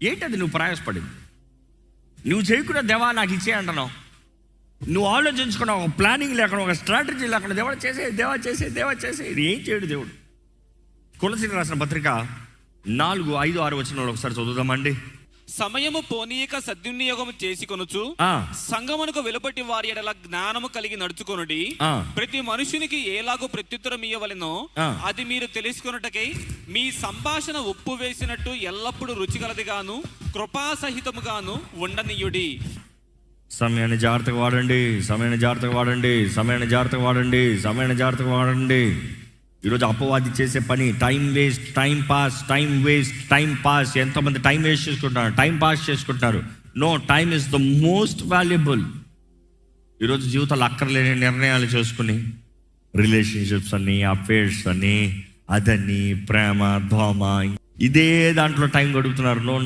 ఏంటది నువ్వు ప్రయాసపడింది? నువ్వు చేయకుండా దేవా నాకు ఇచ్చే అంటున్నావు. నువ్వు ఆలోచించుకున్న ఒక ప్లానింగ్ లేకుండా, ఒక స్ట్రాటజీ లేకుండా దేవా చేసే ఇది ఏం చేయడు దేవుడు. కొలసీలకు రాసిన పత్రిక 4, 5, 6 వచనాలు ఒకసారి చదువుదామండి. సమయము పోనీయక సద్వినియోగం చేసుకొనుచు సంగమునకు వెలుపటి వారి ఎడల జ్ఞానము కలిగి నడుచుకొనుడి. ప్రతి మనుషునికి ఎలాగో ప్రత్యుత్తరం ఇయ్యవలెనో అది మీరు తెలుసుకొనుటకై మీ సంభాషణ ఉప్పు వేసినట్టు ఎల్లప్పుడూ రుచిగలదిగాను కృపాసహితముగాను ఉండనీయుడి. సమయాన్ని జాగ్రత్తగా వాడండి. ఈరోజు అపవాది చేసే పని టైం పాస్. ఎంతమంది టైం వేస్ట్ చేసుకుంటున్నారు, టైం పాస్ చేసుకుంటున్నారు. No, time is the most valuable. ఈరోజు జీవితాలు అక్కర్లేని నిర్ణయాలు చేసుకుని రిలేషన్షిప్స్ అని, అఫేర్స్ అని, అదని, ప్రేమ, దోమ, ఇదే దాంట్లో టైం గడుపుతున్నారు. నో,